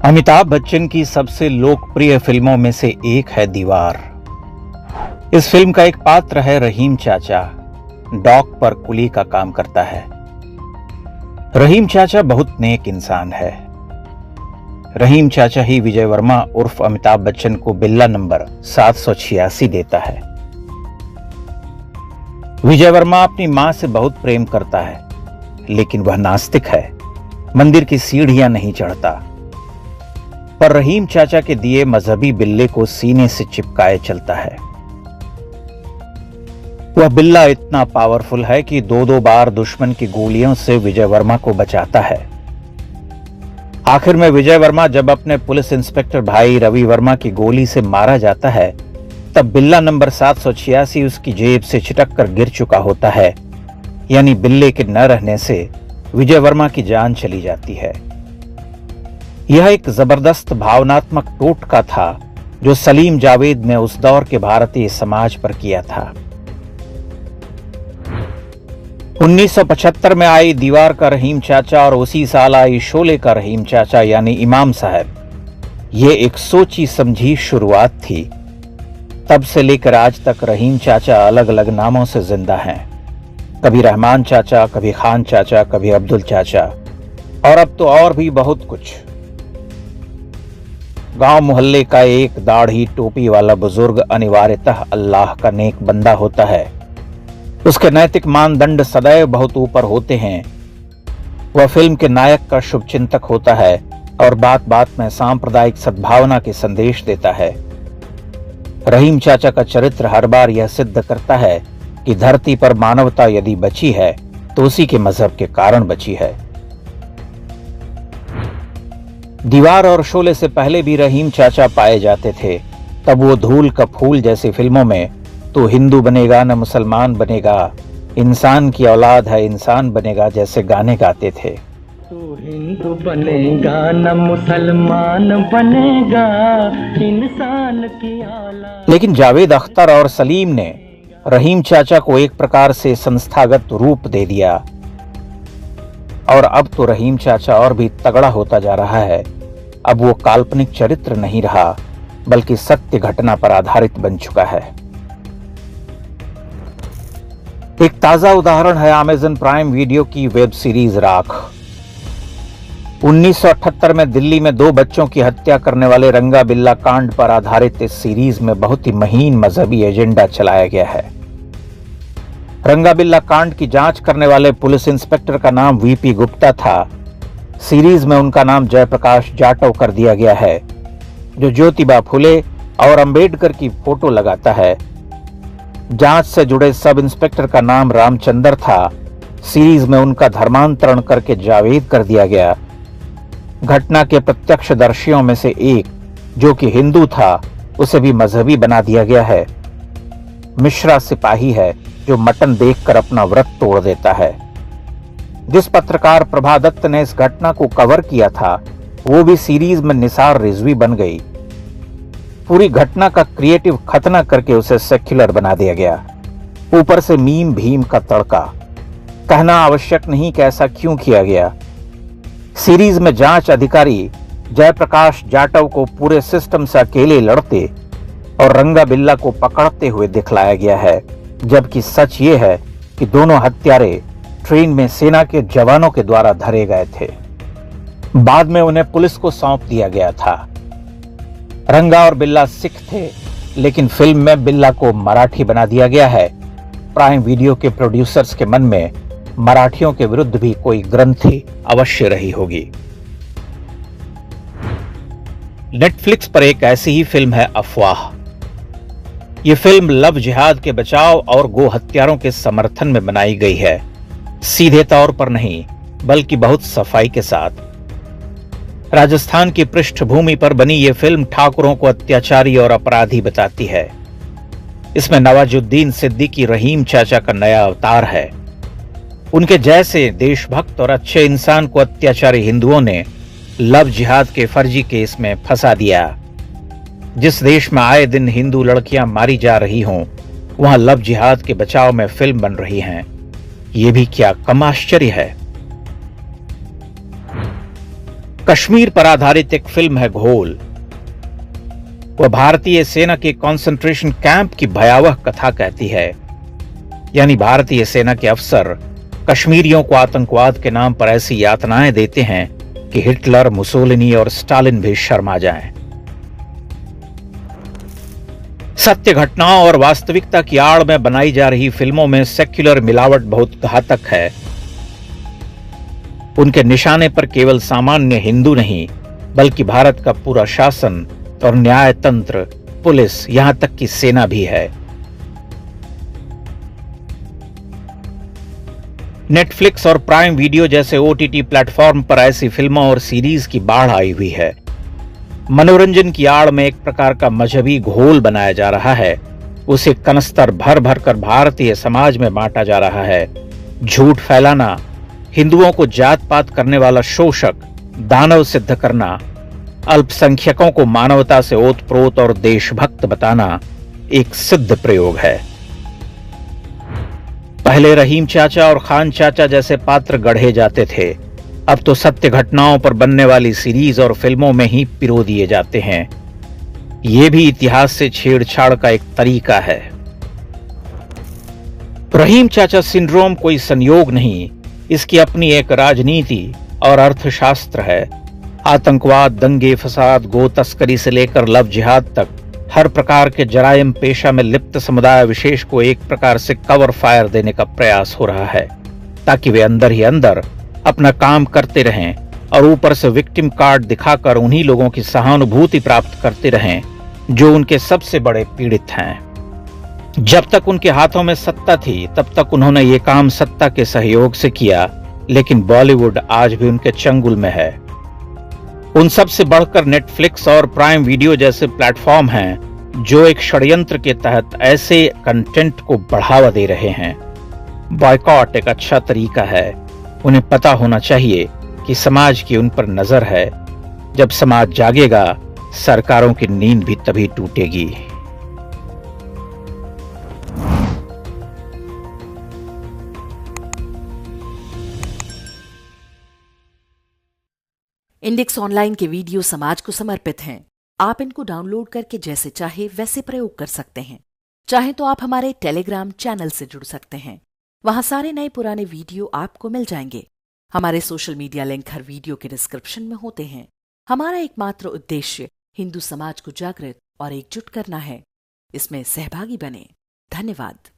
अमिताभ बच्चन की सबसे लोकप्रिय फिल्मों में से एक है दीवार। इस फिल्म का एक पात्र है रहीम चाचा, डॉक पर कुली का काम करता है। रहीम चाचा बहुत नेक इंसान है। रहीम चाचा ही विजय वर्मा उर्फ अमिताभ बच्चन को बिल्ला नंबर 786 देता है। विजय वर्मा अपनी मां से बहुत प्रेम करता है, लेकिन वह नास्तिक है, मंदिर की सीढ़ियां नहीं चढ़ता। पर रहीम चाचा के दिए मजहबी बिल्ले को सीने से चिपकाए चलता है। वह बिल्ला इतना पावरफुल है कि दो बार दुश्मन की गोलियों से विजय वर्मा को बचाता है। आखिर में विजय वर्मा जब अपने पुलिस इंस्पेक्टर भाई रवि वर्मा की गोली से मारा जाता है, तब बिल्ला नंबर 786 उसकी जेब से छिटक कर गिर चुका होता है। यानी बिल्ले के न रहने से विजय वर्मा की जान चली जाती है। यह एक जबरदस्त भावनात्मक टोटका था जो सलीम जावेद ने उस दौर के भारतीय समाज पर किया था। 1975 में आई दीवार का रहीम चाचा और उसी साल आई शोले का रहीम चाचा यानी इमाम साहब, ये एक सोची समझी शुरुआत थी। तब से लेकर आज तक रहीम चाचा अलग अलग नामों से जिंदा हैं। कभी रहमान चाचा, कभी खान चाचा, कभी अब्दुल चाचा, और अब तो और भी बहुत कुछ। गांव मोहल्ले का एक दाढ़ी टोपी वाला बुजुर्ग अनिवार्यतः अल्लाह का नेक बंदा होता है। उसके नैतिक मानदंड सदैव बहुत ऊपर होते हैं। वह फिल्म के नायक का शुभचिंतक होता है और बात बात में सांप्रदायिक सद्भावना के संदेश देता है। रहीम चाचा का चरित्र हर बार यह सिद्ध करता है कि धरती पर मानवता यदि बची है तो उसी के मजहब के कारण बची है। दीवार और शोले से पहले भी रहीम चाचा पाए जाते थे। तब वो धूल का फूल जैसी फिल्मों में तो हिंदू बनेगा न मुसलमान बनेगा, इंसान की औलाद है इंसान बनेगा जैसे गाने गाते थे। तू हिंदू बनेगा न मुसलमान बनेगा, इंसान की औलाद। लेकिन जावेद अख्तर और सलीम ने रहीम चाचा को एक प्रकार से संस्थागत रूप दे दिया और अब तो रहीम चाचा और भी तगड़ा होता जा रहा है। अब वो काल्पनिक चरित्र नहीं रहा, बल्कि सत्य घटना पर आधारित बन चुका है। एक ताजा उदाहरण है अमेज़न प्राइम वीडियो की वेब सीरीज राख। 1978 में दिल्ली में 2 बच्चों की हत्या करने वाले रंगा बिल्ला कांड पर आधारित इस सीरीज में बहुत ही महीन मजहबी एजेंडा चलाया गया है। रंगा बिल्ला कांड की जांच करने वाले पुलिस इंस्पेक्टर का नाम वीपी गुप्ता था। सीरीज में उनका नाम जयप्रकाश जाटव कर दिया गया है, जो ज्योतिबा फुले और अंबेडकर की फोटो लगाता है। जांच से जुड़े सब इंस्पेक्टर का नाम रामचंद्र था। सीरीज में उनका धर्मांतरण करके जावेद कर दिया गया। घटना के प्रत्यक्षदर्शियों में से एक, जो कि हिंदू था, उसे भी मजहबी बना दिया गया है। मिश्रा सिपाही है जो मटन देखकर अपना व्रत तोड़ देता है। जिस पत्रकार प्रभा दत्त ने इस घटना को कवर किया था, वो भी सीरीज में निसार रिजवी बन गई। पूरी घटना का क्रिएटिव खतना करके उसे सेक्युलर बना दिया गया। ऊपर से मीम भीम का तड़का। कहना आवश्यक नहीं कि ऐसा क्यों किया गया। सीरीज में जांच अधिकारी जयप्रकाश जाटव को पूरे सिस्टम से अकेले लड़ते और रंगा बिल्ला को पकड़ते हुए दिखलाया गया है, जबकि सच ये है कि दोनों हत्यारे ट्रेन में सेना के जवानों के द्वारा धरे गए थे। बाद में उन्हें पुलिस को सौंप दिया गया था। रंगा और बिल्ला सिख थे, लेकिन फिल्म में बिल्ला को मराठी बना दिया गया है। प्राइम वीडियो के प्रोड्यूसर्स के मन में मराठियों के विरुद्ध भी कोई ग्रंथि अवश्य रही होगी। नेटफ्लिक्स पर एक ऐसी ही फिल्म है अफवाह। ये फिल्म लव जिहाद के बचाव और गो हत्यारों के समर्थन में बनाई गई है। सीधे तौर पर नहीं, बल्कि बहुत सफाई के साथ। राजस्थान की पृष्ठभूमि पर बनी यह फिल्म ठाकुरों को अत्याचारी और अपराधी बताती है। इसमें नवाजुद्दीन सिद्दीकी रहीम चाचा का नया अवतार है। उनके जैसे देशभक्त और अच्छे इंसान को अत्याचारी हिंदुओं ने लव जिहाद के फर्जी केस में फंसा दिया। जिस देश में आए दिन हिंदू लड़कियां मारी जा रही हों, वहां लव जिहाद के बचाव में फिल्म बन रही हैं। ये भी क्या कम आश्चर्य है। कश्मीर पर आधारित एक फिल्म है घोल। वह भारतीय सेना के कंसंट्रेशन कैंप की भयावह कथा कहती है। यानी भारतीय सेना के अफसर कश्मीरियों को आतंकवाद के नाम पर ऐसी यातनाएं देते हैं कि हिटलर, मुसोलिनी और स्टालिन भी शर्मा जाएं। सत्य घटनाओं और वास्तविकता की आड़ में बनाई जा रही फिल्मों में सेक्युलर मिलावट बहुत घातक है। उनके निशाने पर केवल सामान्य हिंदू नहीं, बल्कि भारत का पूरा शासन और न्याय तंत्र, पुलिस, यहां तक कि सेना भी है। नेटफ्लिक्स और प्राइम वीडियो जैसे ओटीटी प्लेटफॉर्म पर ऐसी फिल्मों और सीरीज की बाढ़ आई हुई है। मनोरंजन की आड़ में एक प्रकार का मजहबी घोल बनाया जा रहा है। उसे कनस्तर भर भर कर भारतीय समाज में बांटा जा रहा है। झूठ फैलाना, हिंदुओं को जात पात करने वाला शोषक, दानव सिद्ध करना, अल्पसंख्यकों को मानवता से ओतप्रोत और देशभक्त बताना एक सिद्ध प्रयोग है। पहले रहीम चाचा और खान चाचा जैसे पात्र गढ़े जाते थे, अब तो सत्य घटनाओं पर बनने वाली सीरीज और फिल्मों में ही पिरो दिए जाते हैं। यह भी इतिहास से छेड़छाड़ का एक तरीका है। रहीम चाचा सिंड्रोम कोई संयोग नहीं, इसकी अपनी एक राजनीति और अर्थशास्त्र है। आतंकवाद, दंगे फसाद, गो तस्करी से लेकर लव जिहाद तक हर प्रकार के जराइम पेशा में लिप्त समुदाय विशेष को एक प्रकार से कवर फायर देने का प्रयास हो रहा है, ताकि वे अंदर ही अंदर अपना काम करते रहें और ऊपर से विक्टिम कार्ड दिखाकर उन्हीं लोगों की सहानुभूति प्राप्त करते रहें जो उनके सबसे बड़े पीड़ित हैं। जब तक उनके हाथों में सत्ता थी तब तक उन्होंने ये काम सत्ता के सहयोग से किया, लेकिन बॉलीवुड आज भी उनके चंगुल में है। उन सब से बढ़कर नेटफ्लिक्स और प्राइम वीडियो जैसे प्लेटफॉर्म हैं जो एक षड्यंत्र के तहत ऐसे कंटेंट को बढ़ावा दे रहे हैं। बॉयकॉट एक अच्छा तरीका है। उन्हें पता होना चाहिए कि समाज की उन पर नजर है। जब समाज जागेगा, सरकारों की नींद भी तभी टूटेगी। इंडेक्स ऑनलाइन के वीडियो समाज को समर्पित हैं। आप इनको डाउनलोड करके जैसे चाहे वैसे प्रयोग कर सकते हैं। चाहे तो आप हमारे टेलीग्राम चैनल से जुड़ सकते हैं। वहां सारे नए पुराने वीडियो आपको मिल जाएंगे। हमारे सोशल मीडिया लिंक हर वीडियो के डिस्क्रिप्शन में होते हैं। हमारा एकमात्र उद्देश्य हिंदू समाज को जागृत और एकजुट करना है। इसमें सहभागी बने। धन्यवाद।